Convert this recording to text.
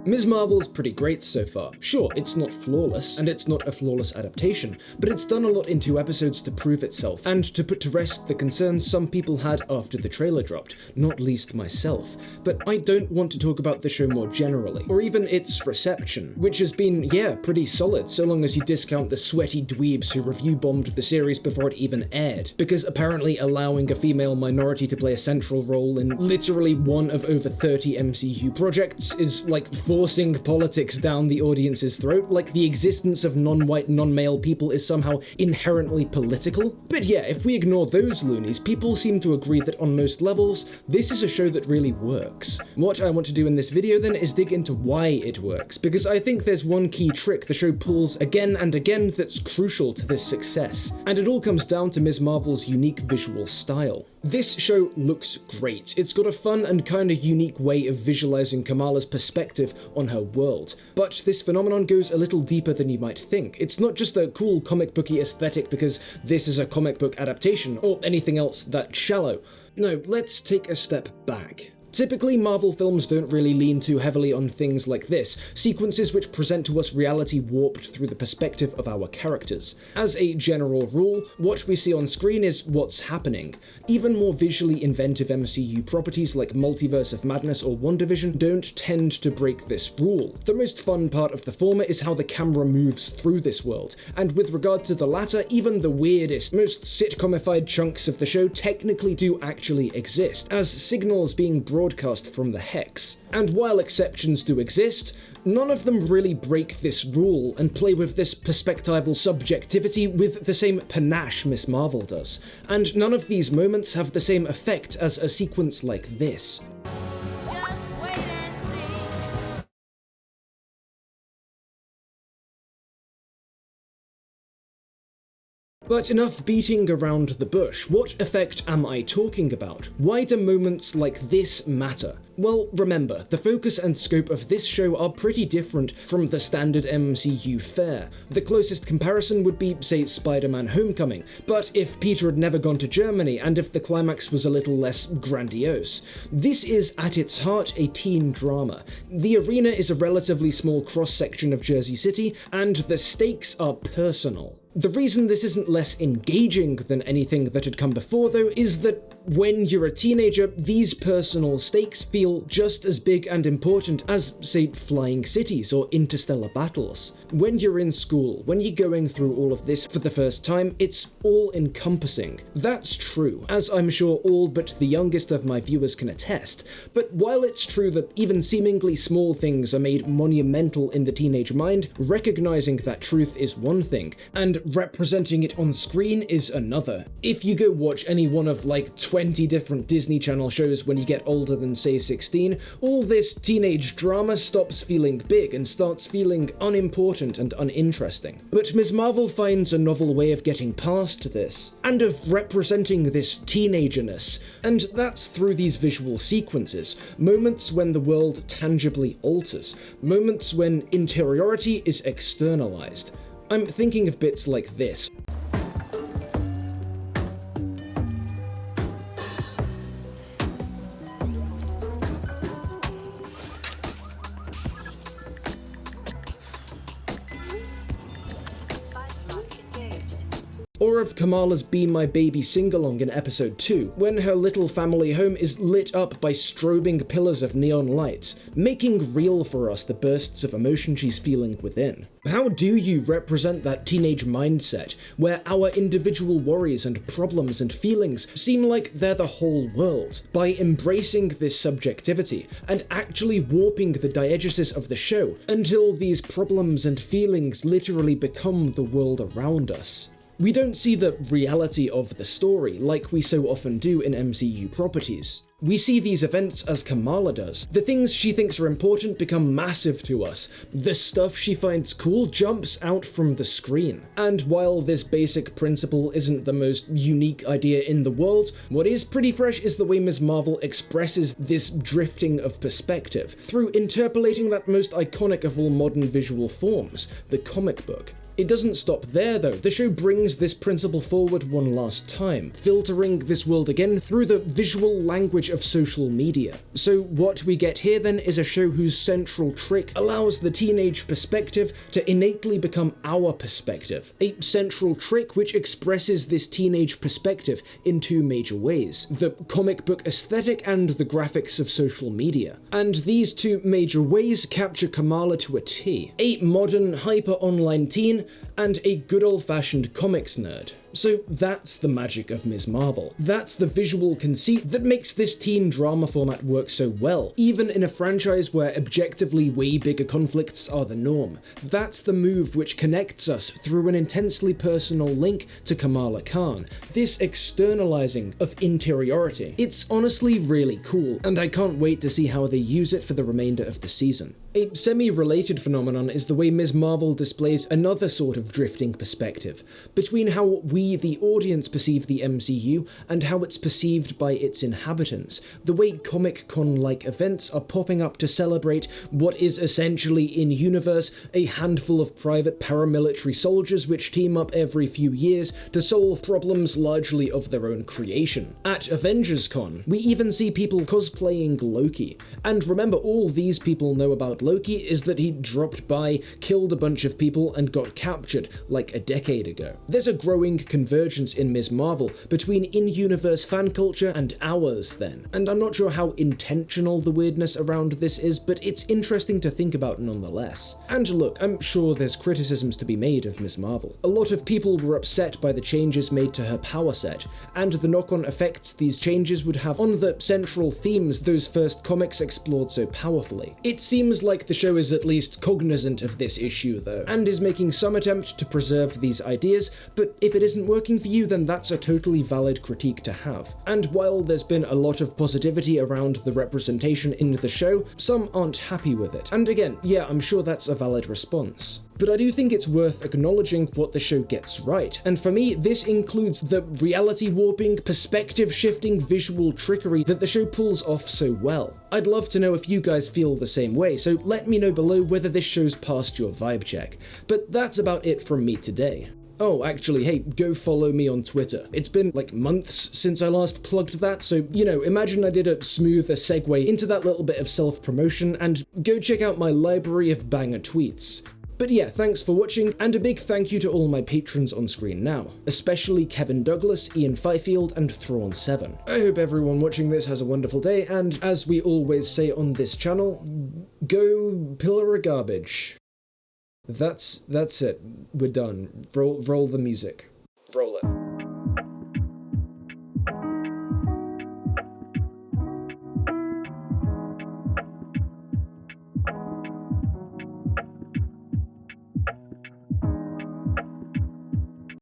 Ms. Marvel's pretty great so far. Sure, it's not flawless, and it's not a flawless adaptation, but it's done a lot in 2 episodes to prove itself, and to put to rest the concerns some people had after the trailer dropped, not least myself. But I don't want to talk about the show more generally, or even its reception, which has been, yeah, pretty solid, so long as you discount the sweaty dweebs who review-bombed the series before it even aired, because apparently allowing a female minority to play a central role in literally one of over 30 MCU projects is like forcing politics down the audience's throat, like the existence of non-white, non-male people is somehow inherently political. But yeah, if we ignore those loonies, people seem to agree that on most levels, this is a show that really works. What I want to do in this video then is dig into why it works, because I think there's one key trick the show pulls again and again that's crucial to this success, and it all comes down to Ms. Marvel's unique visual style. This show looks great. It's got a fun and kind of unique way of visualizing Kamala's perspective on her world. But this phenomenon goes a little deeper than you might think. It's not just a cool comic booky aesthetic because this is a comic book adaptation, or anything else that shallow. No, let's take a step back. Typically, Marvel films don't really lean too heavily on things like this, sequences which present to us reality warped through the perspective of our characters. As a general rule, what we see on screen is what's happening. Even more visually inventive MCU properties like Multiverse of Madness or WandaVision don't tend to break this rule. The most fun part of the former is how the camera moves through this world, and with regard to the latter, even the weirdest, most sitcomified chunks of the show technically do actually exist, as signals being broadcast from the hex. And while exceptions do exist, none of them really break this rule and play with this perspectival subjectivity with the same panache Ms. Marvel does. And none of these moments have the same effect as a sequence like this. But enough beating around the bush. What effect am I talking about? Why do moments like this matter? Well, remember, the focus and scope of this show are pretty different from the standard MCU fare. The closest comparison would be, say, Spider-Man Homecoming, but if Peter had never gone to Germany and if the climax was a little less grandiose. This is, at its heart, a teen drama. The arena is a relatively small cross-section of Jersey City, and the stakes are personal. The reason this isn't less engaging than anything that had come before, though, is that when you're a teenager, these personal stakes feel just as big and important as, say, flying cities or interstellar battles. When you're in school, when you're going through all of this for the first time, it's all-encompassing. That's true, as I'm sure all but the youngest of my viewers can attest. But while it's true that even seemingly small things are made monumental in the teenage mind, recognizing that truth is one thing, and representing it on screen is another. If you go watch any one of like 20 different Disney Channel shows when you get older than say 16, all this teenage drama stops feeling big and starts feeling unimportant and uninteresting. But Ms. Marvel finds a novel way of getting past this, and of representing this teenagerness, and that's through these visual sequences, moments when the world tangibly alters, moments when interiority is externalized. I'm thinking of bits like this. Or of Kamala's Be My Baby sing-along in episode 2, when her little family home is lit up by strobing pillars of neon lights, making real for us the bursts of emotion she's feeling within. How do you represent that teenage mindset, where our individual worries and problems and feelings seem like they're the whole world, by embracing this subjectivity and actually warping the diegesis of the show until these problems and feelings literally become the world around us? We don't see the reality of the story like we so often do in MCU properties. We see these events as Kamala does. The things she thinks are important become massive to us. The stuff she finds cool jumps out from the screen. And while this basic principle isn't the most unique idea in the world, what is pretty fresh is the way Ms. Marvel expresses this drifting of perspective, through interpolating that most iconic of all modern visual forms, the comic book. It doesn't stop there though. The show brings this principle forward one last time, filtering this world again through the visual language of social media. So what we get here then is a show whose central trick allows the teenage perspective to innately become our perspective. A central trick which expresses this teenage perspective in two major ways: the comic book aesthetic and the graphics of social media. And these two major ways capture Kamala to a T. A modern, hyper-online teen and a good old-fashioned comics nerd. So that's the magic of Ms. Marvel. That's the visual conceit that makes this teen drama format work so well, even in a franchise where objectively way bigger conflicts are the norm. That's the move which connects us through an intensely personal link to Kamala Khan, this externalizing of interiority. It's honestly really cool, and I can't wait to see how they use it for the remainder of the season. A semi-related phenomenon is the way Ms. Marvel displays another sort of drifting perspective, between how we, the audience, perceive the MCU and how it's perceived by its inhabitants. The way Comic-Con-like events are popping up to celebrate what is essentially in-universe a handful of private paramilitary soldiers which team up every few years to solve problems largely of their own creation. At Avengers Con, we even see people cosplaying Loki. And remember, all these people know about Loki is that he dropped by, killed a bunch of people, and got captured like a decade ago. There's a growing convergence in Ms. Marvel between in-universe fan culture and ours then. And I'm not sure how intentional the weirdness around this is, but it's interesting to think about nonetheless. And look, I'm sure there's criticisms to be made of Ms. Marvel. A lot of people were upset by the changes made to her power set, and the knock-on effects these changes would have on the central themes those first comics explored so powerfully. It seems like the show is at least cognizant of this issue though, and is making some attempt to preserve these ideas, but if it isn't working for you, then that's a totally valid critique to have. And while there's been a lot of positivity around the representation in the show, some aren't happy with it. And again, yeah, I'm sure that's a valid response. But I do think it's worth acknowledging what the show gets right, and for me, this includes the reality warping, perspective shifting visual trickery that the show pulls off so well. I'd love to know if you guys feel the same way, so let me know below whether this show's passed your vibe check. But that's about it from me today. Oh, actually, hey, go follow me on Twitter. It's been like months since I last plugged that, so, you know, imagine I did a smoother segue into that little bit of self-promotion, and go check out my library of banger tweets. But yeah, thanks for watching, and a big thank you to all my patrons on screen now, especially Kevin Douglas, Ian Fifield, and Thrawn7. I hope everyone watching this has a wonderful day, and as we always say on this channel, go pillar of garbage. That's it. We're done. Roll the music. Roll it.